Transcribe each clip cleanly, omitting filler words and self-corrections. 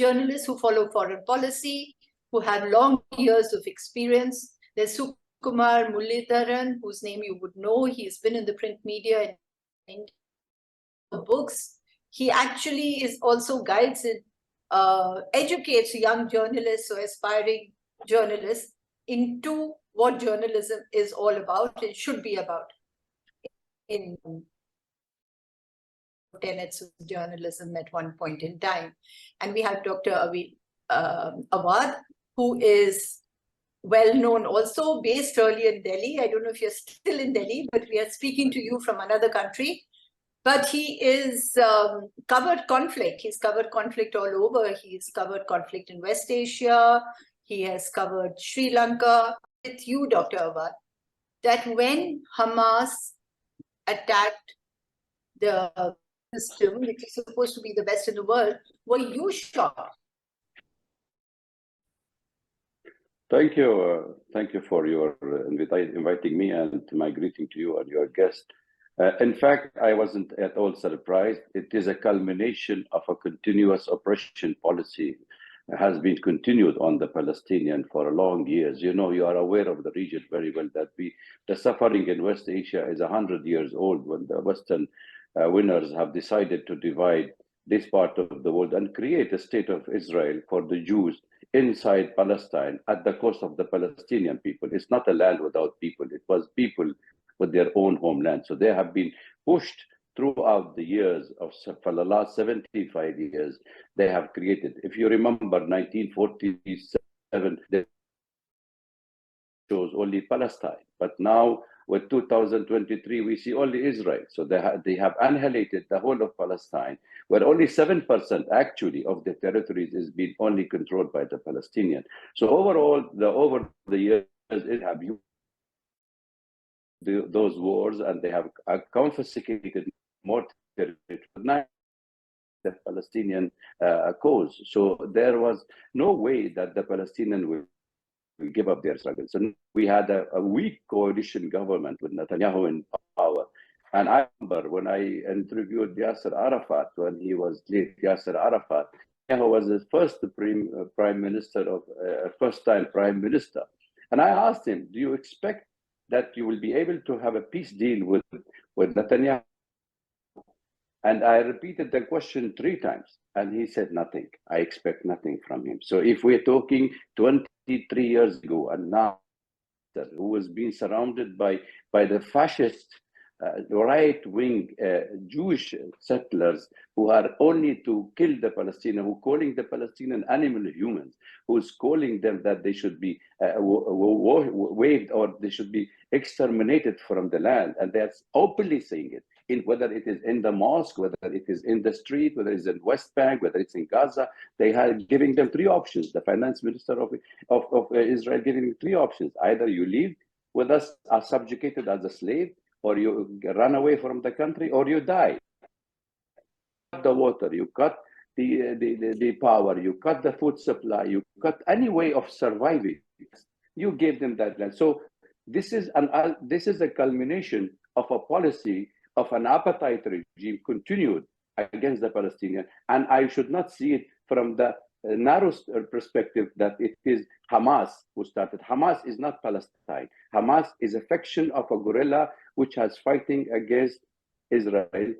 journalists who follow foreign policy, who have long years of experience. There's Sukumar Mullidharan, whose name you would know. He's been in the print media and books. He actually is also guides and educates young journalists or aspiring journalists into what journalism is all about and should be about in tenets of journalism at one point in time. And we have Dr. Awad, who is well known also, based early in Delhi. I don't know if you're still in Delhi, but we are speaking to you from another country. But he is covered conflict. He's covered conflict all over. He's covered conflict in West Asia. He has covered Sri Lanka. With you, Dr. Awad, that when Hamas attacked the system, which is supposed to be the best in the world, were you shocked? Thank you. Thank you for your inviting me, and my greeting to you and your guest. In fact, I wasn't at all surprised. It is a culmination of a continuous oppression policy has been continued on the Palestinian for long years. You know, you are aware of the region very well, that the suffering in West Asia is 100 years old, when the Western winners have decided to divide this part of the world and create a state of Israel for the Jews inside Palestine at the cost of the Palestinian people. It's not a land without people. It was people with their own homeland. So they have been pushed throughout the years for the last 75 years. They have created, if you remember 1947, they chose only Palestine, but now with 2023, we see only Israel. So they have annihilated the whole of Palestine, where only 7% actually of the territories is being only controlled by the Palestinian. So overall, over the years, it have those wars, and they have confiscated more territory, the Palestinian cause. So there was no way that the Palestinian will give up their struggle. So we had a weak coalition government with Netanyahu in power. And I remember when I interviewed Yasser Arafat, when he was late, Yasser Arafat, Netanyahu was the first prime minister of first-time prime minister. And I asked him, do you expect that you will be able to have a peace deal with Netanyahu? And I repeated the question 3 times, and he said nothing. I expect nothing from him. So if we're talking 23 years ago, and now who was being surrounded by the fascist right-wing Jewish settlers who are only to kill the Palestinians, who calling the Palestinian animal humans, who's calling them that they should be waived or they should be exterminated from the land, and that's openly saying it. Whether it is in the mosque, whether it is in the street, whether it's in West Bank, whether it's in Gaza, they are giving them 3 options. The finance minister of Israel giving them 3 options. Either you leave with us, are subjugated as a slave, or you run away from the country, or you die. You cut the water, you cut the power, you cut the food supply, you cut any way of surviving. You gave them that land. So this is a culmination of a policy of an apartheid regime continued against the Palestinians. And I should not see it from the narrow perspective that it is Hamas who started. Hamas is not Palestine. Hamas is a faction of a guerrilla which has fighting against Israel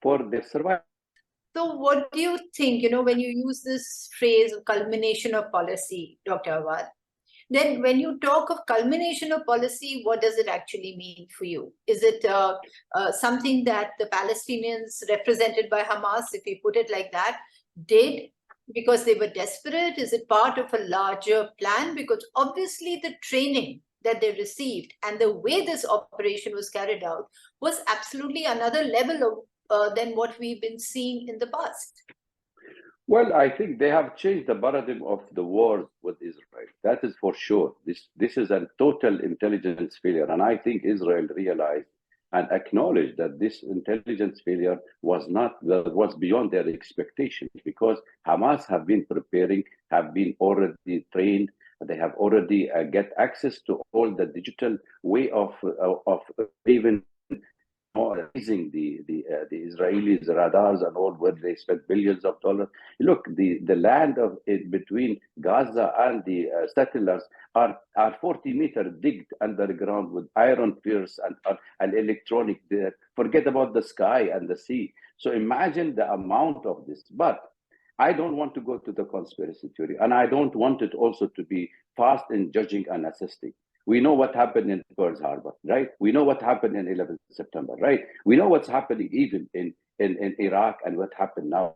for their survival. So what do you think, when you use this phrase culmination of policy, Dr. Awad, then when you talk of culmination of policy, what does it actually mean for you? Is it something that the Palestinians represented by Hamas, if we put it like that, did because they were desperate? Is it part of a larger plan? Because obviously the training that they received and the way this operation was carried out was absolutely another level of than what we've been seeing in the past. Well, I think they have changed the paradigm of the wars with Israel. That is for sure. This is a total intelligence failure. And I think Israel realized and acknowledged that this intelligence failure was beyond their expectations, because Hamas have been preparing, have been already trained. They have already get access to all the digital way of even using the Israelis radars and all, where they spend billions of dollars. Look, the land of it between Gaza and the settlers are 40 meters digged underground with iron piers and electronic. Forget about the sky and the sea. So imagine the amount of this. But I don't want to go to the conspiracy theory, and I don't want it also to be fast in judging and assisting. We know what happened in Pearl Harbor, right? We know what happened in 11th September, right? We know what's happening even in Iraq and what happened now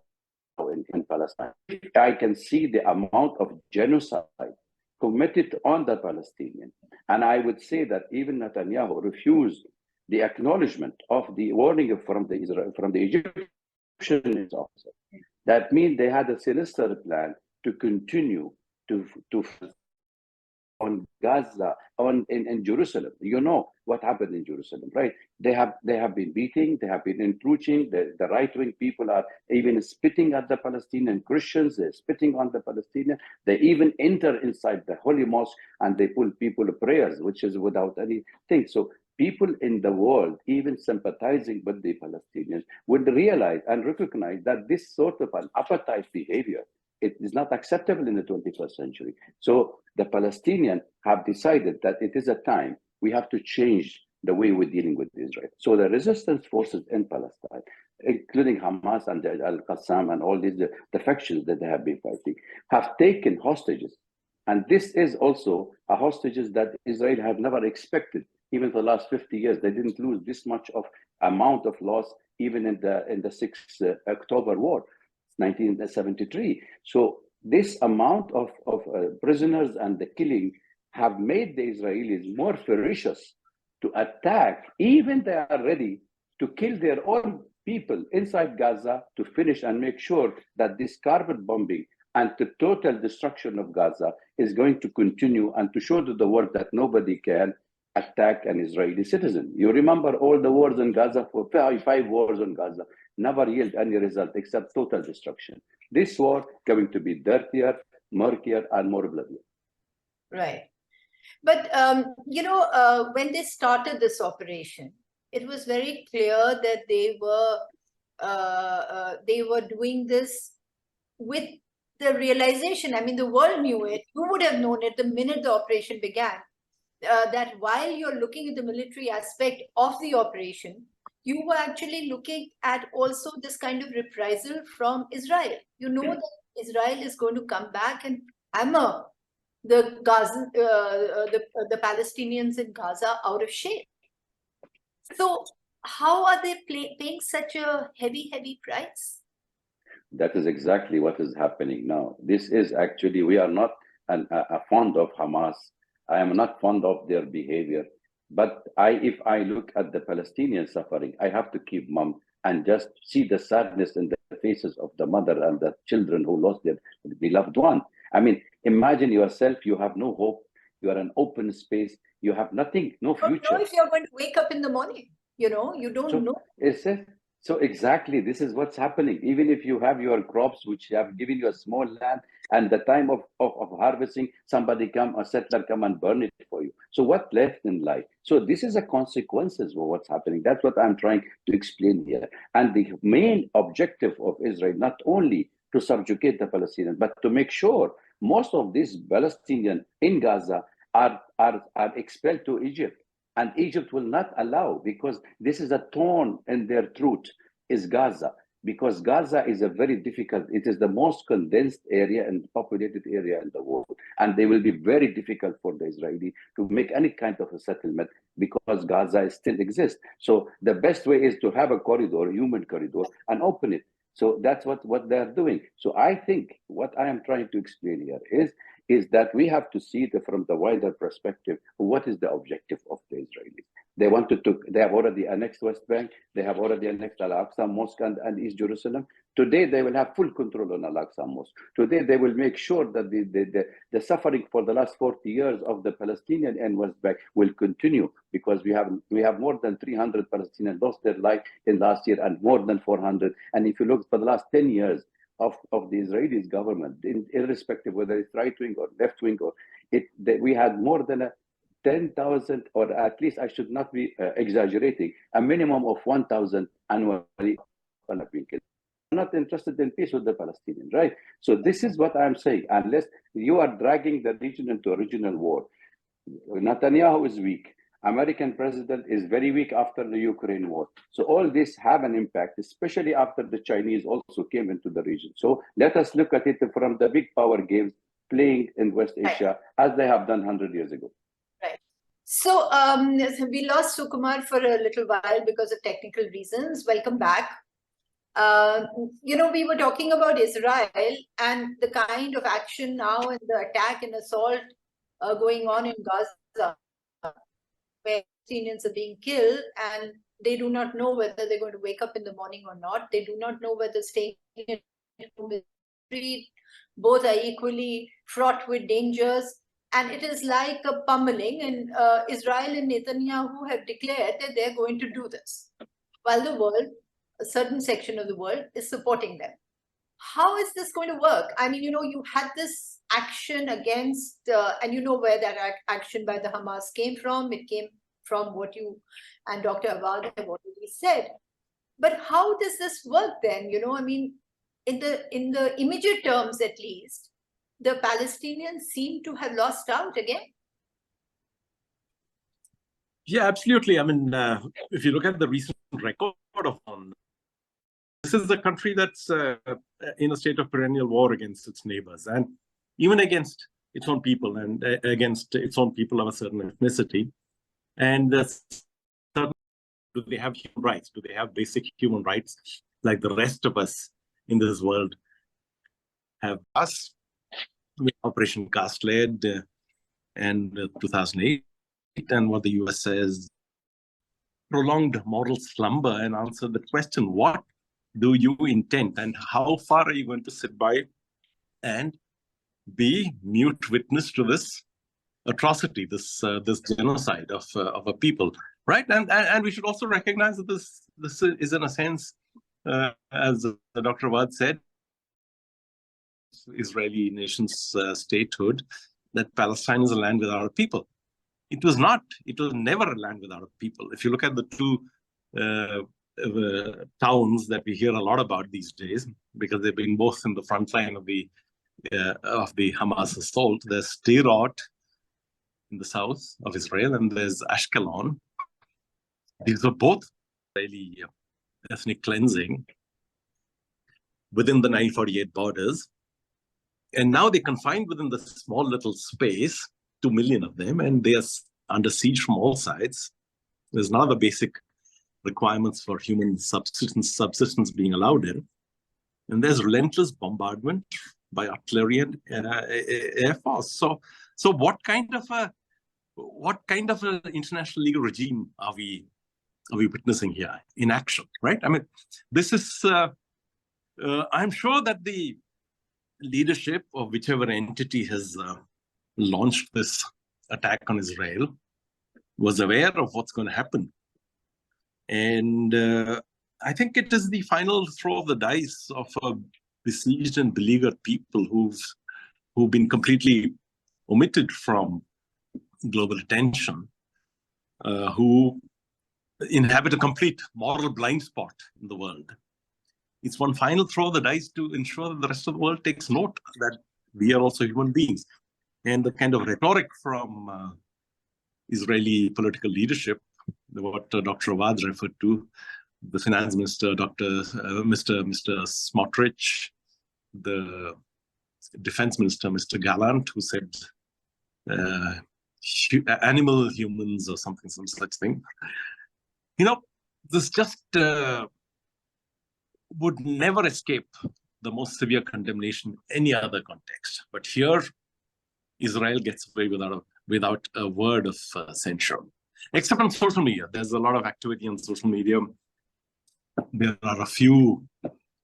in Palestine. I can see the amount of genocide committed on the Palestinian. And I would say that even Netanyahu refused the acknowledgement of the warning from the Egyptian officer. That means they had a sinister plan to continue to on Gaza, in Jerusalem. You know what happened in Jerusalem, right? They have been beating, they have been encroaching. The right-wing people are even spitting at the Palestinian Christians. They're spitting on the Palestinians. They even enter inside the holy mosque and they pull people prayers, which is without anything. So people in the world, even sympathizing with the Palestinians, would realize and recognize that this sort of an appetite behavior, it is not acceptable in the 21st century. So the Palestinians have decided that it is a time we have to change the way we're dealing with Israel. So the resistance forces in Palestine, including Hamas and Al-Qassam and all these the factions that they have been fighting, have taken hostages. And this is also a hostages that Israel had never expected. Even for the last 50 years, they didn't lose this much of amount of loss, even in the 6th October war, 1973. So this amount of prisoners and the killing have made the Israelis more ferocious to attack. Even they are ready to kill their own people inside Gaza to finish and make sure that this carpet bombing and the total destruction of Gaza is going to continue, and to show to the world that nobody can attack an Israeli citizen. You remember all the wars in Gaza, for 5 wars in Gaza, never yield any result except total destruction. This war going to be dirtier, murkier, and more bloody. Right. But, when they started this operation, it was very clear that they were doing this with the realization, I mean, the world knew it, you would have known it the minute the operation began, that while you're looking at the military aspect of the operation, you were actually looking at also this kind of reprisal from Israel. You know that Israel is going to come back and hammer the Gaza, the Palestinians in Gaza out of shape. So how are they paying such a heavy price? That is exactly what is happening now. This is actually, we are not fond of Hamas. I am not fond of their behavior. But if I look at the Palestinian suffering, I have to keep mum and just see the sadness in the faces of the mother and the children who lost their beloved one. I mean, imagine yourself, you have no hope, you are an open space, you have nothing, no future. You don't know if you're going to wake up in the morning, you don't know. So exactly, this is what's happening. Even if you have your crops, which have given you a small land, and the time of harvesting, a settler come and burn it for you. So what left in life? So this is a consequences of what's happening. That's what I'm trying to explain here. And the main objective of Israel, not only to subjugate the Palestinians, but to make sure most of these Palestinians in Gaza are expelled to Egypt. And Egypt will not allow, because this is a thorn in their throat, is Gaza. Because Gaza is a very difficult, it is the most condensed area and populated area in the world. And they will be very difficult for the Israeli to make any kind of a settlement, because Gaza still exists. So the best way is to have a corridor, a human corridor, and open it. So that's what they're doing. So I think what I am trying to explain here is that we have to see from the wider perspective, what is the objective of the Israelis? They have already annexed West Bank, they have already annexed Al-Aqsa Mosque and East Jerusalem. Today, they will have full control on Al-Aqsa Mosque. Today, they will make sure that the suffering for the last 40 years of the Palestinian and West Bank will continue, because we have more than 300 Palestinians lost their life in last year, and more than 400. And if you look for the last 10 years, of the Israeli government, irrespective whether it's right wing or left wing, we had more than 10,000, or at least I should not be exaggerating, a minimum of 1,000 annually have been killed. I'm not interested in peace with the Palestinians, right? So this is what I'm saying. Unless you are dragging the region into a regional war, Netanyahu is weak. American president is very weak after the Ukraine war. So all this have an impact, especially after the Chinese also came into the region. So let us look at it from the big power games playing in West Asia, as they have done 100 years ago. Right. So we lost Sukumar for a little while because of technical reasons. Welcome back. We were talking about Israel and the kind of action now and the attack and assault going on in Gaza, where Palestinians are being killed, and they do not know whether they're going to wake up in the morning or not. They do not know whether staying at home is free. Both are equally fraught with dangers. And it is like a pummeling. And Israel and Netanyahu have declared that they're going to do this, while the world, a certain section of the world, is supporting them. How is this going to work? I mean, you had this action against, and you know where that action by the Hamas came from. It came from what you and Dr. Awad have already said. But how does this work then? I mean, in the immediate terms, at least, the Palestinians seem to have lost out again. Yeah, absolutely. I mean, if you look at the recent record of this is a country that's in a state of perennial war against its neighbors, and even against its own people, and against its own people of a certain ethnicity. And do they have human rights? Do they have basic human rights like the rest of us in this world have? Us, Operation Cast led and 2008, and what the US says, prolonged moral slumber, and answer the question, what do you intend, and how far are you going to sit by and be mute witness to this atrocity, this genocide of a people, right? And we should also recognize that this is, in a sense, as Dr. Awad said, Israeli nation's statehood, that Palestine is a land without a people. It was not. It was never a land without a people. If you look at the two towns that we hear a lot about these days, because they've been both in the front line of the Hamas assault. There's Sderot in the south of Israel, and there's Ashkelon. These are both Israeli ethnic cleansing within the 1948 borders, and now they're confined within the small little space, 2 million of them, and they are under siege from all sides. There's none of the basic requirements for human subsistence being allowed in. And there's relentless bombardment by artillery and air force. So what kind of an international legal regime are we witnessing here in action, right? I mean, this is, I'm sure that the leadership of whichever entity has launched this attack on Israel was aware of what's going to happen. And I think it is the final throw of the dice of besieged and beleaguered people who've been completely omitted from global attention, who inhabit a complete moral blind spot in the world. It's one final throw of the dice to ensure that the rest of the world takes note that we are also human beings. And the kind of rhetoric from Israeli political leadership, what Dr. Awad referred to, the finance minister, Mr. Smotrich, the defense minister, Mr. Gallant, who said animal humans or some such thing. This just would never escape the most severe condemnation in any other context. But here, Israel gets away without a word of censure. Except on social media. There's a lot of activity on social media. There are a few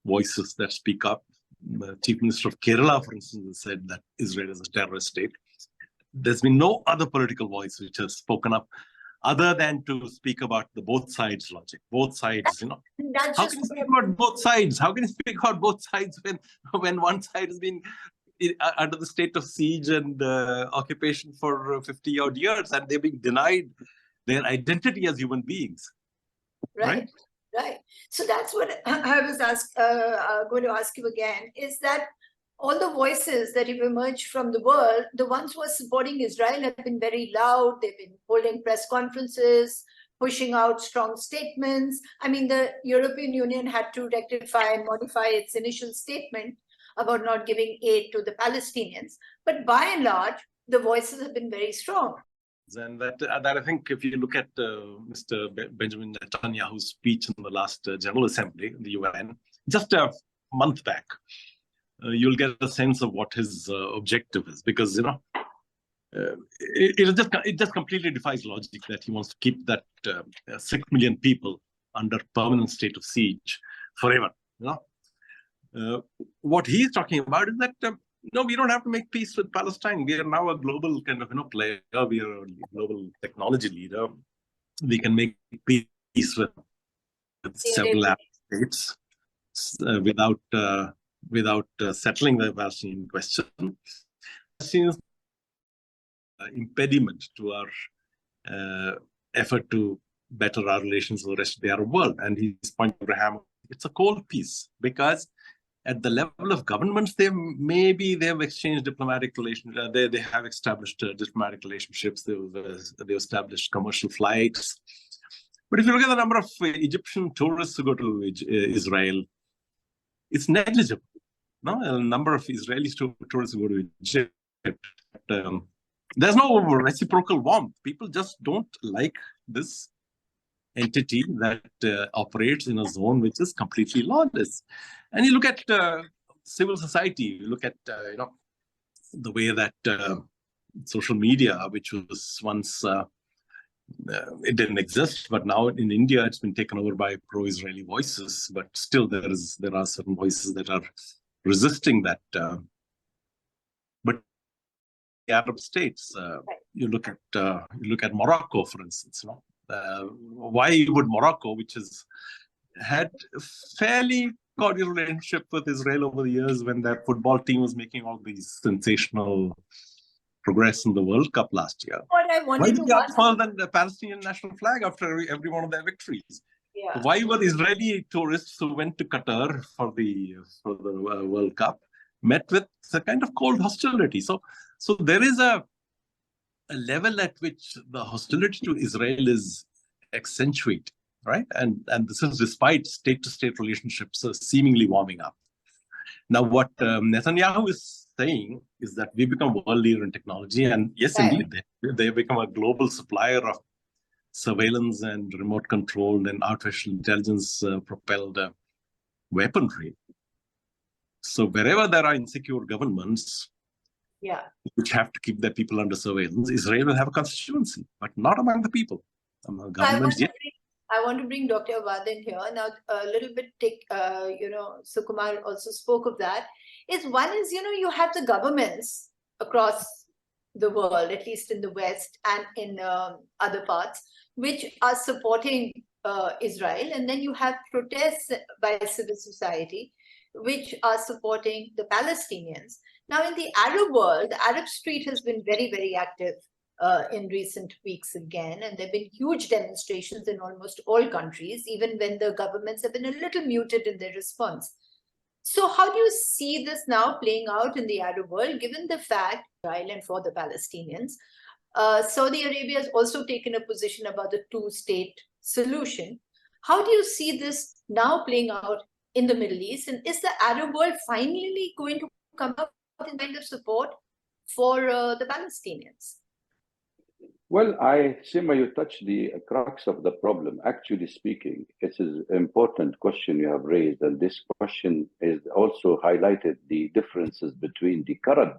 voices that speak up. The Chief Minister of Kerala, for instance, has said that Israel is a terrorist state. There's been no other political voice which has spoken up other than to speak about the both sides logic. Both sides, How can you speak about both sides? How can you speak about both sides when one side has been under the state of siege and occupation for 50 odd years, and they're being denied their identity as human beings. Right. So that's what I was going to ask you again, is that all the voices that have emerged from the world, the ones who are supporting Israel have been very loud. They've been holding press conferences, pushing out strong statements. I mean, the European Union had to rectify and modify its initial statement about not giving aid to the Palestinians. But by and large, the voices have been very strong. And that I think if you look at Mr. Benjamin Netanyahu's speech in the last General Assembly, the UN, just a month back, you'll get a sense of what his objective is, because it just completely defies logic that he wants to keep that 6 million people under permanent state of siege forever. What he's talking about is that no, we don't have to make peace with Palestine. We are now a global kind of player. We are a global technology leader. We can make peace with several Arab states without settling the Palestinian question. Palestinians impediment to our effort to better our relations with the rest of the Arab world. And his point, Abraham, it's a cold peace, because at the level of governments, they have exchanged diplomatic relations. They have established diplomatic relationships. They've established commercial flights. But if you look at the number of Egyptian tourists who go to Israel, it's negligible. A number of Israeli tourists who go to Egypt. There's no reciprocal warmth. People just don't like this entity that operates in a zone which is completely lawless. And you look at civil society, you look at the way that social media, which was once it didn't exist, but now in India it's been taken over by pro-Israeli voices. But still, there are certain voices that are resisting that. But the Arab states, you look at Morocco, for instance. Why would Morocco, which has had a fairly cordial relationship with Israel over the years, when their football team was making all these sensational progress in the World Cup last year, why did they unfurl the Palestinian national flag after every one of their victories? Yeah. Why were Israeli tourists who went to Qatar for the World Cup met with a kind of cold hostility? So there is a level at which the hostility to Israel is accentuated, right? And this is despite state-to-state relationships seemingly warming up. Now, what Netanyahu is saying is that we become world leader in technology, and yes, indeed, they become a global supplier of surveillance and remote controlled and artificial intelligence propelled weaponry. So wherever there are insecure governments, which have to keep their people under surveillance, Israel will have a constituency, but not among the people. Among governments, I want to bring Dr. Awad in here. Now, a little bit, Sukumar also spoke of that. One is, you have the governments across the world, at least in the West and in other parts, which are supporting Israel. And then you have protests by civil society, which are supporting the Palestinians. Now, in the Arab world, the Arab street has been very, very active in recent weeks again. And there have been huge demonstrations in almost all countries, even when the governments have been a little muted in their response. So how do you see this now playing out in the Arab world, given the fact, Israel and for the Palestinians, Saudi Arabia has also taken a position about the two-state solution. How do you see this now playing out in the Middle East? And is the Arab world finally going to come up with a kind of support for the Palestinians? Well, Seema, you touched the crux of the problem. Actually speaking, it's an important question you have raised, and this question is also highlighted the differences between the current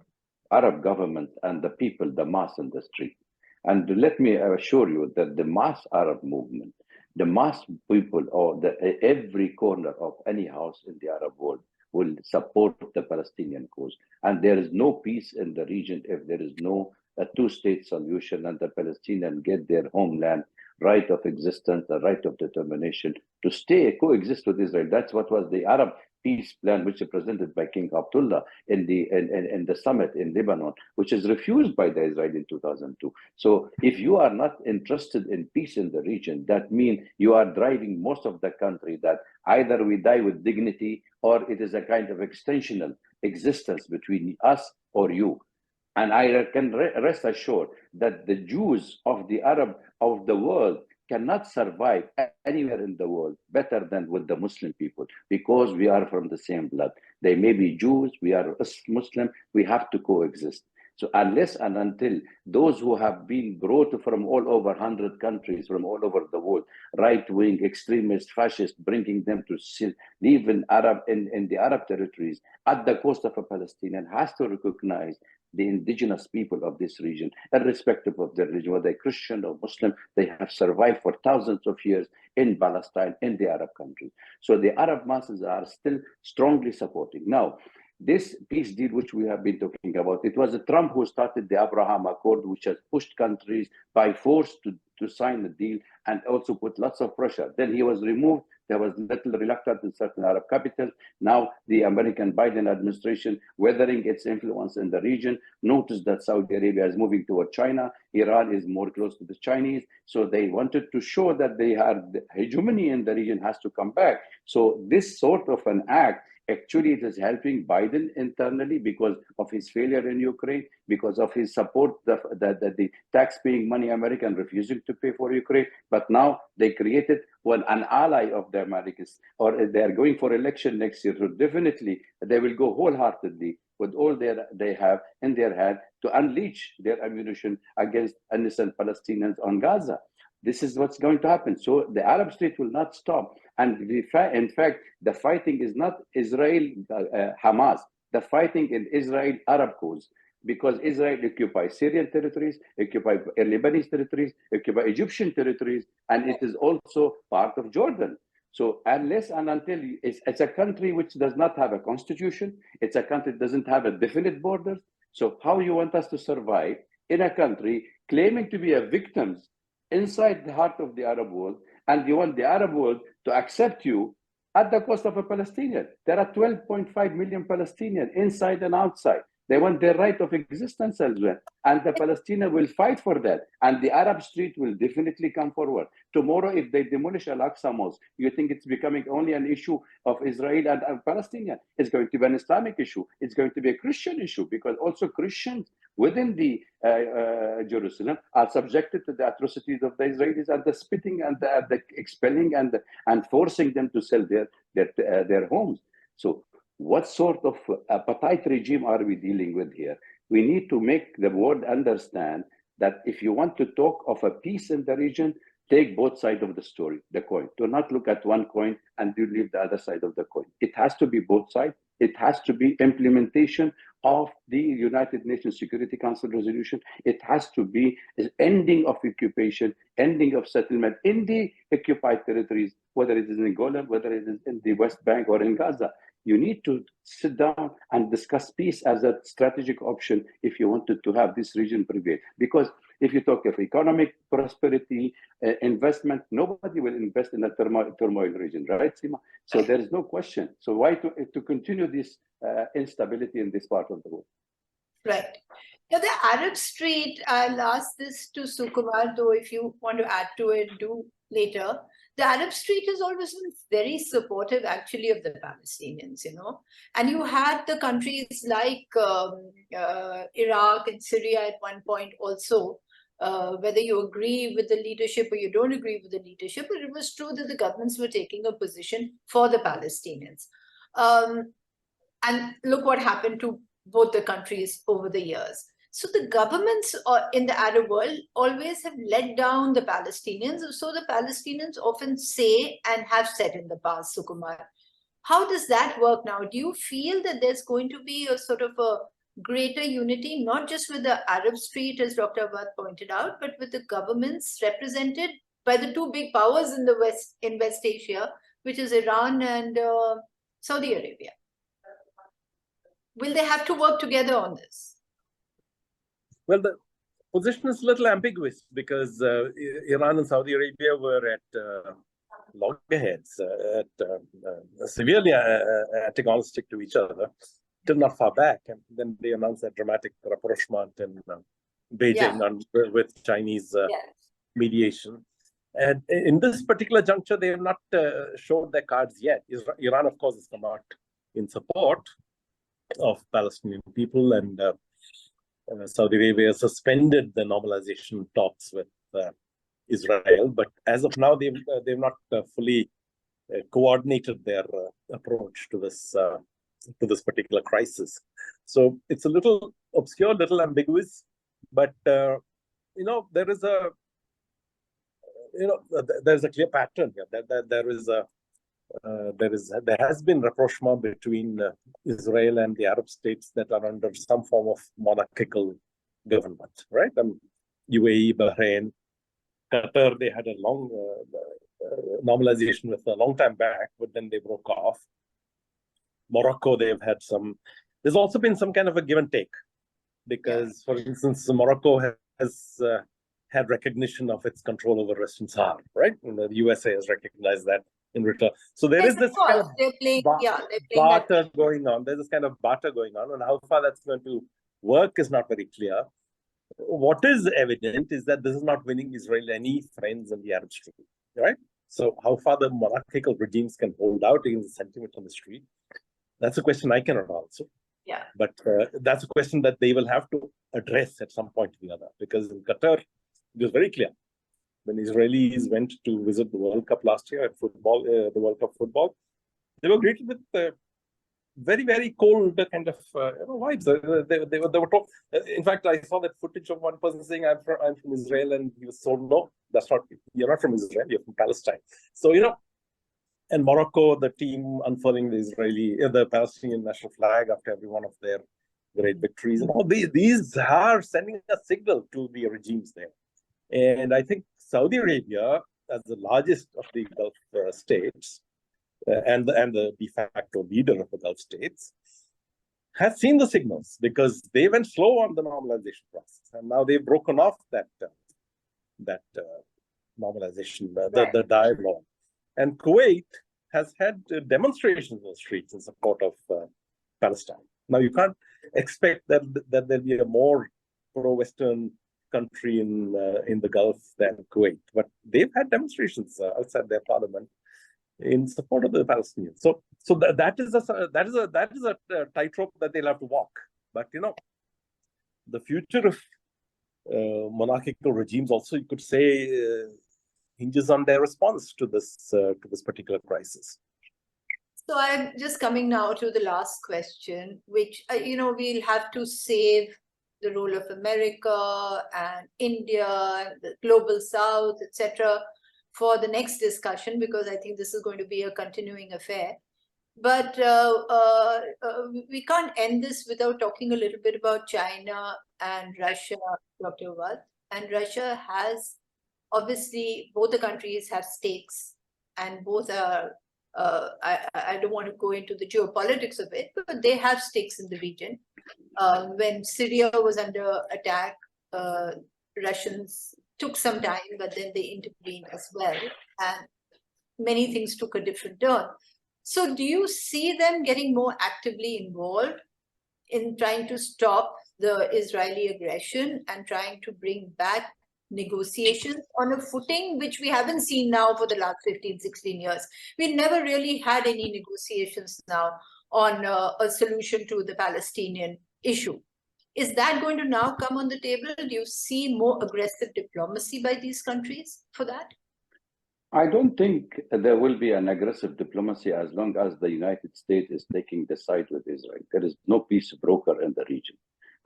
Arab government and the people, the mass in the street. And let me assure you that the mass Arab movement, the mass people, or every corner of any house in the Arab world will support the Palestinian cause. And there is no peace in the region if there is no a two-state solution and the Palestinians get their homeland, right of existence, the right of determination to coexist with Israel. That's what was the Arab peace plan, which is presented by King Abdullah in the summit in Lebanon, which is refused by the Israel in 2002. So if you are not interested in peace in the region, that means you are driving most of the country that either we die with dignity or it is a kind of extensional existence between us or you. And I can rest assured that the Jews of the Arab of the world cannot survive anywhere in the world better than with the Muslim people, because we are from the same blood. They may be Jews, we are Muslim, we have to coexist. So unless and until those who have been brought from all over 100 countries, from all over the world, right-wing extremist fascists, bringing them to live in the Arab territories at the cost of a Palestinian, has to recognize the indigenous people of this region, irrespective of their religion, whether Christian or Muslim, they have survived for thousands of years in Palestine, in the Arab countries. So the Arab masses are still strongly supporting. Now, this peace deal, which we have been talking about, it was Trump who started the Abraham Accord, which has pushed countries by force to sign the deal and also put lots of pressure. Then he was removed. There was little reluctance in certain Arab capitals. Now the American Biden administration, weathering its influence in the region, noticed that Saudi Arabia is moving toward China. Iran is more close to the Chinese. So they wanted to show that they have the hegemony in the region has to come back. So this sort of an act, actually, it is helping Biden internally because of his failure in Ukraine, because of his support, the tax-paying money American refusing to pay for Ukraine. But now they created an ally of the Americans, or they are going for election next year. So definitely, they will go wholeheartedly with all they have in their hand to unleash their ammunition against innocent Palestinians on Gaza. This is what's going to happen. So the Arab state will not stop. And in fact, the fighting is not Israel, Hamas. The fighting in Israel, Arab cause. Because Israel occupies Syrian territories, occupies Lebanese territories, occupies Egyptian territories, and it is also part of Jordan. So unless and until it's a country which does not have a constitution, it's a country that doesn't have a definite borders. So how you want us to survive in a country claiming to be a victims inside the heart of the Arab world, and you want the Arab world to accept you at the cost of a Palestinian? There are 12.5 million Palestinians inside and outside. They want their right of existence as well. And the Palestinians will fight for that. And the Arab street will definitely come forward. Tomorrow, if they demolish Al-Aqsa Mosque, you think it's becoming only an issue of Israel and Palestinian? It's going to be an Islamic issue. It's going to be a Christian issue, because also Christians within the Jerusalem are subjected to the atrocities of the Israelis and the spitting and the expelling and forcing them to sell their homes. So what sort of apartheid regime are we dealing with here? We need to make the world understand that if you want to talk of a peace in the region, take both sides of the story, the coin. Do not look at one coin and you leave the other side of the coin. It has to be both sides. It has to be implementation of the United Nations Security Council resolution. It has to be ending of occupation, ending of settlement in the occupied territories, whether it is in Golan, whether it is in the West Bank or in Gaza. You need to sit down and discuss peace as a strategic option if you wanted to have this region prevail. Because if you talk of economic prosperity, investment, nobody will invest in a turmoil region, right, Seema? So there is no question. So why to continue this instability in this part of the world? Right. Now, the Arab street, I'll ask this to Sukumar, though if you want to add to it, do later. The Arab street has always been very supportive, actually, of the Palestinians, you know. And you had the countries like Iraq and Syria at one point also, whether you agree with the leadership or you don't agree with the leadership, but it was true that the governments were taking a position for the Palestinians. And look what happened to both the countries over the years. So the governments in the Arab world always have let down the Palestinians. So the Palestinians often say and have said in the past, Sukumar, how does that work now? Do you feel that there's going to be a sort of a greater unity, not just with the Arab street, as Dr. Awad pointed out, but with the governments represented by the two big powers in the West, in West Asia, which is Iran and Saudi Arabia? Will they have to work together on this? Well, the position is a little ambiguous because Iran and Saudi Arabia were at loggerheads, severely antagonistic to each other, till not far back. And then they announced that dramatic rapprochement in Beijing with Chinese mediation. And in this particular juncture, they have not showed their cards yet. Iran, of course, has come out in support of Palestinian people, and Saudi Arabia suspended the normalization talks with Israel. But as of now, they've not fully coordinated their approach to this particular crisis. So it's a little obscure, little ambiguous, but there is a there's a clear pattern here. That there has been rapprochement between Israel and the Arab states that are under some form of monarchical government, right? UAE, Bahrain, Qatar, they had a long normalization with a long time back, but then they broke off. Morocco, they've had there's also been some kind of a give and take, because, for instance, Morocco has had recognition of its control over Western Sahara, right? And the USA has recognized that in return. So there is this kind of barter going on. There's this kind of barter going on, and how far that's going to work is not very clear. What is evident is that this is not winning Israel any friends in the Arab Street, right? So how far the monarchical regimes can hold out against the sentiment on the street, that's a question I cannot answer. Yeah. But that's a question that they will have to address at some point or the other, because in Qatar, it was very clear. When Israelis went to visit the World Cup last year at football, the World Cup football, they were greeted with very, very cold kind of vibes. They were talk. In fact, I saw that footage of one person saying, "I'm from Israel," and he was told, "No, that's not. You're not from Israel. You're from Palestine." So and Morocco, the team unfurling the Palestinian national flag after every one of their great victories, and all these are sending a signal to the regimes there. And I think Saudi Arabia, as the largest of the Gulf states, and the de facto leader of the Gulf states, has seen the signals, because they went slow on the normalization process, and now they've broken off that normalization, the dialogue. And Kuwait has had demonstrations on the streets in support of Palestine. Now, you can't expect that there'll be a more pro-Western country in the Gulf than Kuwait, but they've had demonstrations outside their parliament in support of the Palestinians. So that is a tightrope that they'll have to walk. But the future of monarchical regimes also, you could say, hinges on their response to this particular crisis. So I'm just coming now to the last question, which we'll have to save the role of America and India, the global South, etc., for the next discussion, because I think this is going to be a continuing affair. But we can't end this without talking a little bit about China and Russia, Dr. Awad. And Russia has, obviously, both the countries have stakes, and both are, I don't want to go into the geopolitics of it, but they have stakes in the region. When Syria was under attack, Russians took some time, but then they intervened as well, and many things took a different turn. So do you see them getting more actively involved in trying to stop the Israeli aggression and trying to bring back negotiations on a footing which we haven't seen now for the last 15, 16 years? We never really had any negotiations now on a solution to the Palestinian issue. Is that going to now come on the table? Do you see more aggressive diplomacy by these countries for that? I don't think there will be an aggressive diplomacy as long as the United States is taking the side with Israel. There is no peace broker in the region.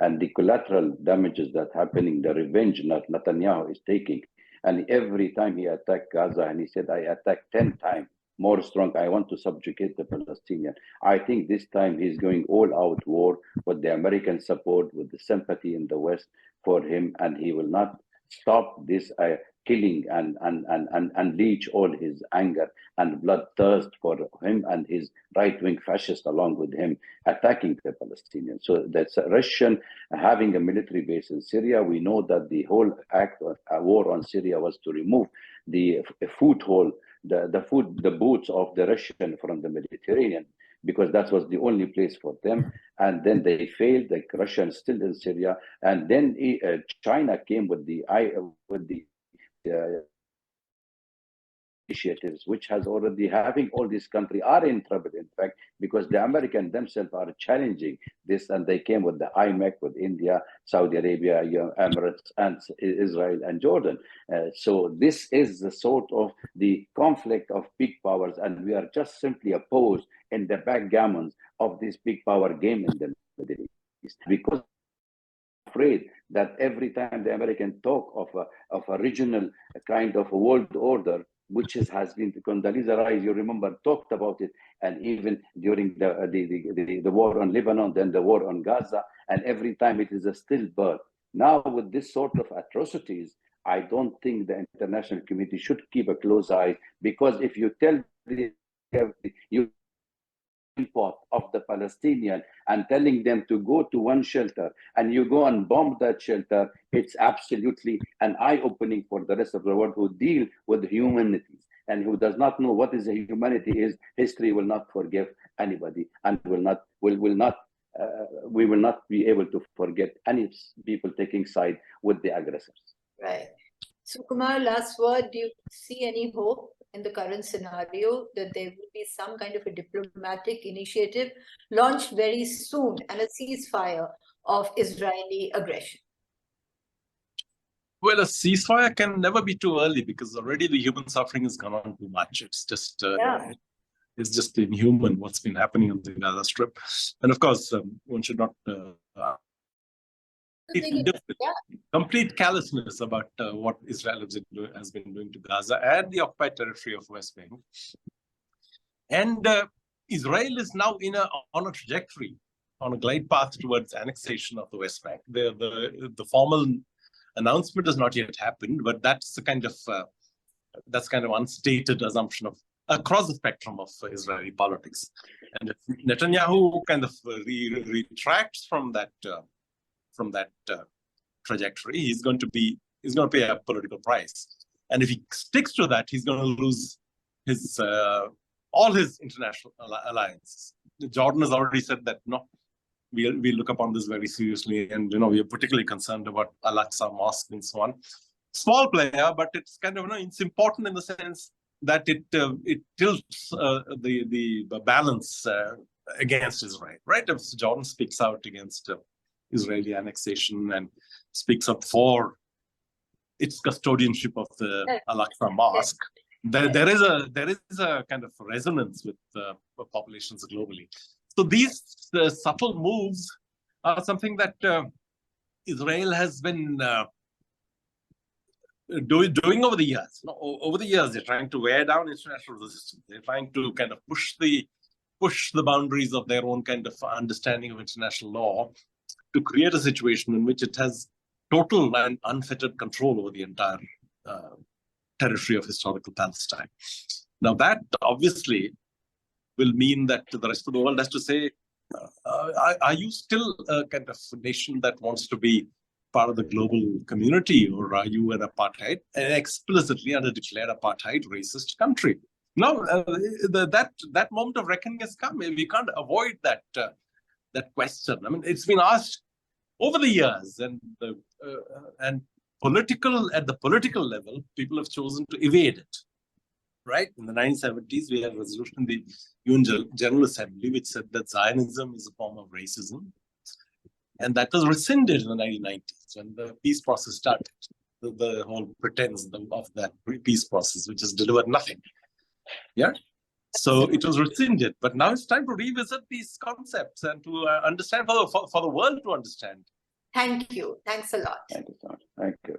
And the collateral damages that are happening, the revenge that Netanyahu is taking, and every time he attacked Gaza, and he said, I attacked 10 times more strong, I want to subjugate the Palestinian. I think this time he's going all out war with the American support, with the sympathy in the West for him, and he will not stop this killing and unleash all his anger and bloodthirst for him and his right-wing fascists along with him attacking the Palestinians. So that's Russian having a military base in Syria. We know that the whole act of war on Syria was to remove the foothold the boats of the Russian from the Mediterranean, because that was the only place for them. And then they failed, like Russia is still in Syria. And then China came with the initiatives, which has already having all these countries are in trouble, in fact, because the Americans themselves are challenging this, and they came with the IMEC with India, Saudi Arabia, Emirates, and Israel and Jordan. So this is the sort of the conflict of big powers, and we are just simply opposed in the backgammons of this big power game in the Middle East, because afraid that every time the American talk of a regional kind of a world order, which has been Condoleezza Rice, you remember, talked about it, and even during the war on Lebanon, then the war on Gaza, and every time it is a stillbirth. Now with this sort of atrocities, I don't think the international community should keep a close eye, because if you tell you import of the Palestinian and telling them to go to one shelter and you go and bomb that shelter, it's absolutely an eye-opening for the rest of the world who deal with humanities, and who does not know what is a humanity is. History will not forgive anybody, and we will not be able to forget any people taking side with the aggressors. Right. So Kumar, last word, do you see any hope in the current scenario that there will be some kind of a diplomatic initiative launched very soon and a ceasefire of Israeli aggression? Well, a ceasefire can never be too early, because already the human suffering has gone on too much. It's just it's just inhuman what's been happening on the Gaza Strip. And of course, one should not complete callousness about what Israel has been doing to Gaza and the occupied territory of West Bank. And Israel is now on a trajectory, on a glide path towards annexation of the West Bank. The formal announcement has not yet happened, but that's the kind of unstated assumption of across the spectrum of Israeli politics. And if Netanyahu kind of retracts from that trajectory, he's going to pay a political price. And if he sticks to that, he's going to lose his all his international alliances. Jordan has already said that no, we look upon this very seriously, and we are particularly concerned about Al-Aqsa Mosque and so on. Small player, but it's kind of it's important in the sense that it tilts the balance against Israel, right? If Jordan speaks out against Israeli annexation and speaks up for its custodianship of the Al-Aqsa Mosque, there is a kind of resonance with populations globally. So these subtle moves are something that Israel has been doing over the years. Over the years, they're trying to wear down international resistance. They're trying to kind of push the boundaries of their own kind of understanding of international law to create a situation in which it has total and unfettered control over the entire territory of historical Palestine. Now, that obviously will mean that the rest of the world has to say, are you still a kind of nation that wants to be part of the global community, or are you an explicitly under declared apartheid racist country? No, that moment of reckoning has come. We can't avoid that question. I mean, it's been asked over the years, and at the political level, people have chosen to evade it. Right? In the 1970s, we had a resolution in the UN General Assembly which said that Zionism is a form of racism. And that was rescinded in the 1990s when the peace process started. The whole pretense of that peace process, which has delivered nothing. Yeah? So it was rescinded. But now it's time to revisit these concepts and to understand for the world to understand. Thank you. Thanks a lot. Thank you so much. Thank you.